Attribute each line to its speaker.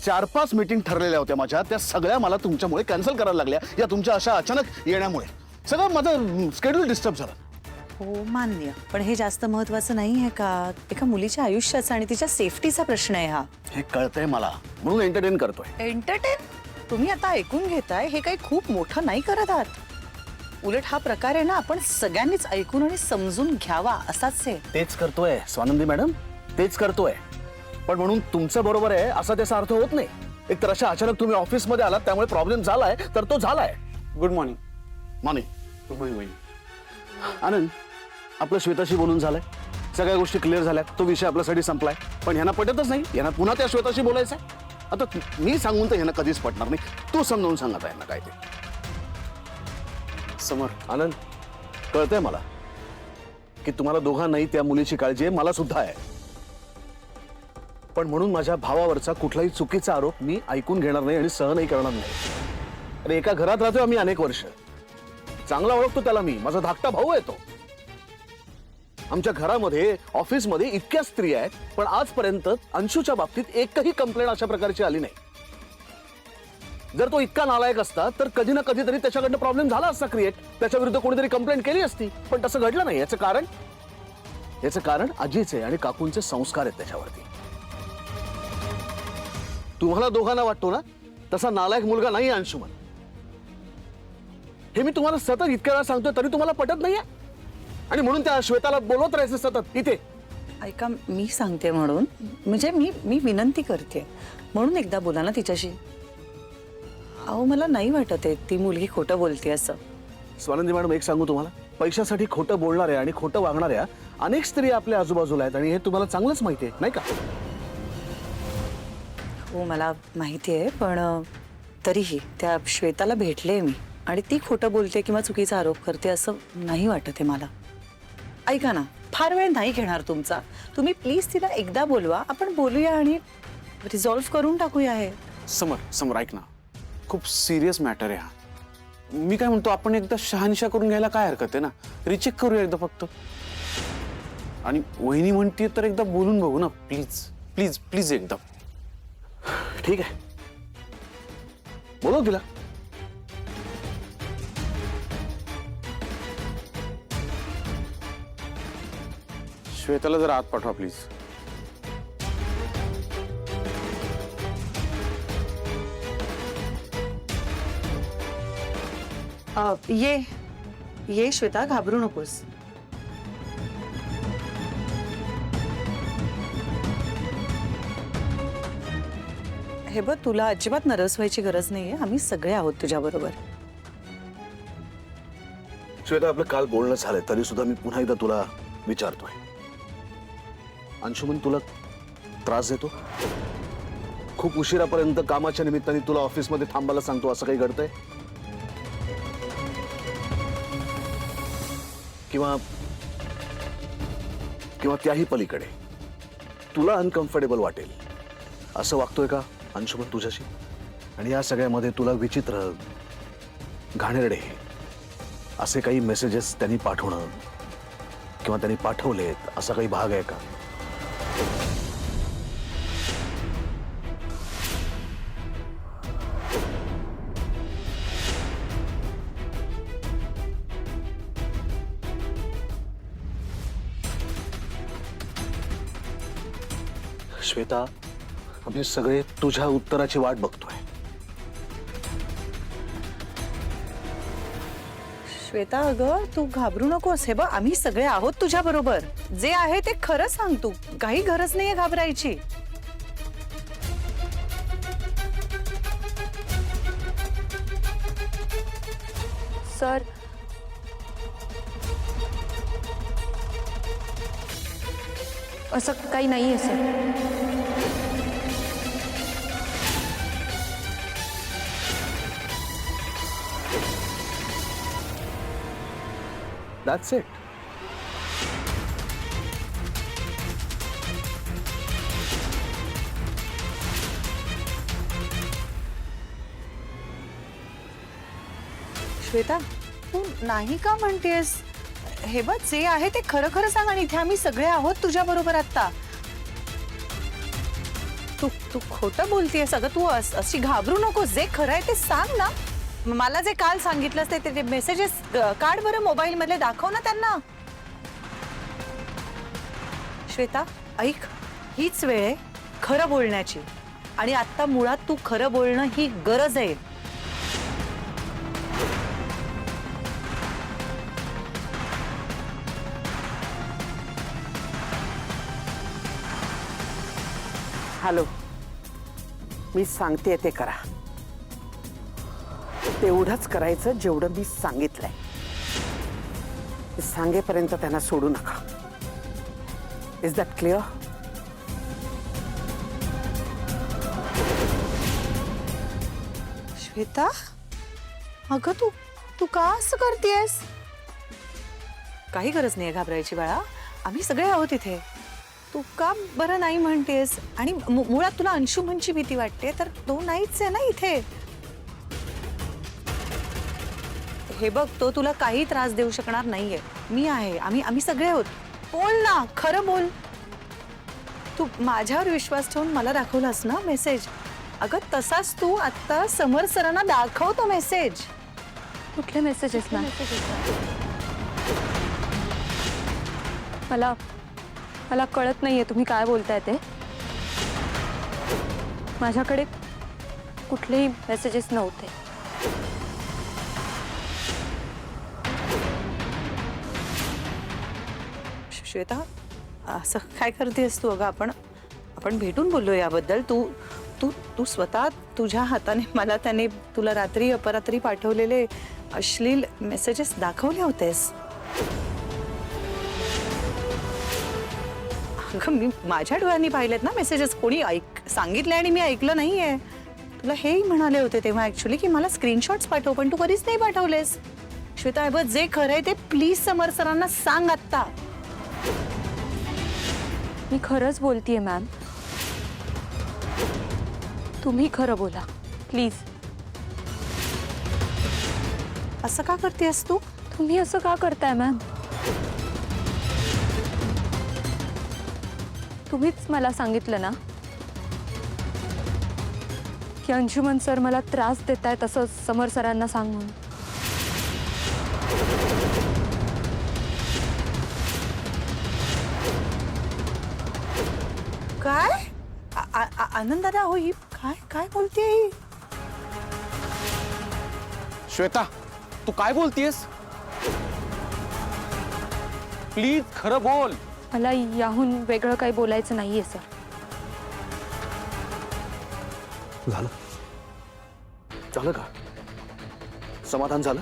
Speaker 1: 4-5 meeting ठरलेल्या होत्या माझ्या, त्या सगळ्या मला तुमच्यामुळे कॅन्सल करायला लागल्या या तुमच्या अशा अचानक येण्यामुळे. सगळं माझं स्केड्यूल डिस्टर्ब झालं.
Speaker 2: हो मान्य, पण हे जास्त महत्वाचं नाही आहे का? एका मुलीच्या आयुष्याचा आणि तिच्या सेफ्टीचा प्रश्न आहे हा.
Speaker 1: हे कळतंय मला, म्हणून एंटरटेन करतोय.
Speaker 2: एंटरटेन? तुम्ही आता ऐकून घेताय हे काही खूप मोठं नाही करत आहात. उलट हा प्रकार आहे ना, आपण सगळ्यांनीच ऐकून आणि समजून घ्यावा असाच आहे.
Speaker 1: तेच करतोय स्वानंदी मॅडम, तेच करतोय. पण म्हणून तुमचं बरोबर आहे असा त्याचा अर्थ होत नाही. एक तर अशा अचानक तुम्ही ऑफिसमध्ये आलात त्यामुळे प्रॉब्लेम झालाय, तर तो झालाय.
Speaker 3: Good morning.
Speaker 1: Morning.
Speaker 3: Good morning.
Speaker 1: Anand, आपलं श्वेताशी बोलून झालंय, सगळ्या गोष्टी क्लिअर झाल्यात, तो विषय आपल्यासाठी संपलाय. पण ह्यांना पटतच नाही, यांना पुन्हा त्या श्वेताशी बोलायचंय. आता मी सांगून तर ह्यांना कधीच पटणार नाही. तू समजावून सांगत आहे यांना काय ते.
Speaker 3: समर.
Speaker 1: आनंद, कळतंय मला की तुम्हाला दोघांनाही त्या मुलीची काळजी आहे, मला सुद्धा आहे. पण म्हणून माझ्या भावावरचा कुठलाही चुकीचा आरोप मी ऐकून घेणार नाही आणि सहनही करणार नाही. अरे एका घरात राहतोय आम्ही अनेक वर्ष, चांगला ओळखतो त्याला मी, माझा धाकटा भाऊ आहे तो. आमच्या घरामध्ये ऑफिसमध्ये इतक्या स्त्रिया आहेत, पण आजपर्यंत अंशूच्या बाबतीत एकही कंप्लेंट अशा प्रकारची आली नाही. जर तो इतका नालायक असता तर कधी ना कधीतरी त्याच्याकडनं प्रॉब्लेम झाला असता क्रिएट, त्याच्या विरुद्ध कोणीतरी कंप्लेंट केली असती. पण तसं घडलं नाही. याचं कारण आजीचे आणि काकूंचे संस्कार आहेत त्याच्यावरती. तुम्हाला दोघांना वाटतो ना तसा नालायक मुलगा नाही अंशुमन. हे मी तुम्हाला सतत इतक्या वेळा सांगतोय तरी तुम्हाला पटत नाहीये. आणि म्हणून त्या श्वेताला बोलवत राहायचं सतत इथे.
Speaker 2: ऐका, मी सांगते म्हणून, म्हणजे मी विनंती करते म्हणून एकदा बोला ना तिच्याशी. अहो मला नाही वाटत आहे ती मुलगी खोटं बोलते असं.
Speaker 1: स्वानंदी मॅडम, एक सांगू तुम्हाला, पैशासाठी खोटं बोलणाऱ्या आणि खोटं वागणाऱ्या अनेक स्त्रिया आपल्या आजूबाजूला आहेत आणि हे तुम्हाला चांगलंच माहिती आहे नाही का?
Speaker 2: हो मला माहिती आहे, पण तरीही त्या श्वेताला भेटले मी आणि ती खोटं बोलते किंवा चुकीचा आरोप करते असं नाही वाटत आहे मला. ऐका ना, फार वेळ नाही घेणार तुमचा. तुम्ही प्लीज तिला एकदा बोलवा, आपण बोलूया आणि रिझॉल्व्ह करून टाकूया हे.
Speaker 3: समर ऐक ना, खूप सिरियस मॅटर आहे हा. मी काय म्हणतो, आपण एकदा शहानिशा करून घ्यायला काय हरकत आहे ना. रिचेक करूया एकदा फक्त. आणि वहिनी म्हणते तर एकदा बोलून बघू ना. प्लीज प्लीज प्लीज एकदा.
Speaker 1: ठीक आहे, बोलव तिला.
Speaker 3: श्वेताला जरा आत पाठवा प्लीज.
Speaker 2: ये श्वेता, घाबरू नकोस. हे बघ, तुला अजिबात नर्वस व्हायची गरज नाहीये. आम्ही सगळे आहोत तुझ्या बरोबर.
Speaker 1: श्वेता, आपलं काल बोलणं झालंय तरी सुद्धा मी पुन्हा एकदा तुला विचारतोय, अंशुमन तुला त्रास देतो? खूप उशिरापर्यंत कामाच्या निमित्ताने तुला ऑफिसमध्ये थांबायला सांगतो, असं काही घडतंय? किंवा त्याही पलीकडे तुला अनकम्फर्टेबल वाटेल असं वागतोय का अंशुमन तुझ्याशी? आणि या सगळ्यामध्ये तुला विचित्र, घाणेरडे असे काही मेसेजेस त्यांनी पाठवणं किंवा त्यांनी पाठवलेत असा काही भाग आहे का? श्वेता, आम्ही सगळे तुझ्या उत्तराची वाट बघतोय.
Speaker 2: श्वेता, अगं तू घाबरू नकोस. हे बघ, आम्ही सगळे आहोत तुझ्या बरोबर. जे आहे ते खरं सांग तू. काही गरज नाहीये घाबरायची.
Speaker 4: सर, असं काही नाहीये सर.
Speaker 1: That's it.
Speaker 2: श्वेता, तू नाही का म्हणतेस? हे बघ, जे आहे ते खरं खरं सांग आणि इथे आम्ही सगळे आहोत तुझ्या बरोबर. आता तू तू खोटं बोलतेयस अगं. तू अशी घाबरू नकोस. जे खरं आहे ते सांग ना. मला जे काल सांगितलंस ते मेसेजेस काढ बरं मोबाईल मध्ये, दाखव ना त्यांना. श्वेता ऐक, हीच वेळ आहे खरं बोलण्याची. आणि आता मुळात तू खरं बोलणं ही गरज आहे.
Speaker 5: हॅलो, मी सांगते ते करा. तेवढंच करायचं जेवढं मी सांगितलंय. मी सांगेपर्यंत त्यांना सोडू नका. Is that clear?
Speaker 2: श्वेता अगं तू का असं करतेस? काही गरज नाही घाबरायची बाळा. आम्ही सगळे आहोत इथे. तू का बरं नाही म्हणतेस? आणि मुळात तुला अंशुमनची भीती वाटते तर तो नाहीच आहे ना इथे. हे बघ, तो तुला काही त्रास देऊ शकणार नाहीये. मी आहे, आम्ही सगळे आहोत. बोल ना, खरं बोल. तू माझ्यावर विश्वास ठेवून मला दाखवलास ना मेसेज. अगं तसाच तू आता समर सरांना दाखव तो मेसेज.
Speaker 4: कुठले मेसेजेस ना? मला कळत नाहीये तुम्ही काय बोलताय ते. माझ्याकडे कुठलेही मेसेजेस नव्हते.
Speaker 2: श्वेता असं काय करतेस तू? अगं आपण भेटून बोललो याबद्दल. तू स्वतः तुझ्या हाताने मला त्याने तुला रात्री अपरात्री पाठवलेले अश्लील मेसेजेस दाखवले होतेस. अगं मी माझ्या डोळ्यांनी पाहिलेत ना मेसेजेस. कोणी सांगितले आणि मी ऐकलं नाहीये. तुला हेही म्हणाले होते तेव्हा ऍक्च्युली की मला स्क्रीनशॉट्स पाठव, पण तू कधीच नाही पाठवलेस. श्वेता बघ, जे खरंय ते प्लीज समर सरांना सांग आत्ता.
Speaker 4: मी खरंच बोलतीये मॅम. तुम्ही खरं बोला प्लीज.
Speaker 2: असं का करतेस तू?
Speaker 4: तुम्ही असं का करताय मॅम? तुम्हीच मला सांगितलं ना की अंशुमन सर मला त्रास देत आहेत, असं समर सरांना सांग म्हणून.
Speaker 2: काय आनंद दादा? हो ही काय बोलते ही?
Speaker 3: श्वेता, तू काय बोलतीयस? प्लीज खरं बोल.
Speaker 4: मला याहून वेगळं काही बोलायचं नाहीये सर.
Speaker 1: झालं का? समाधान झालं?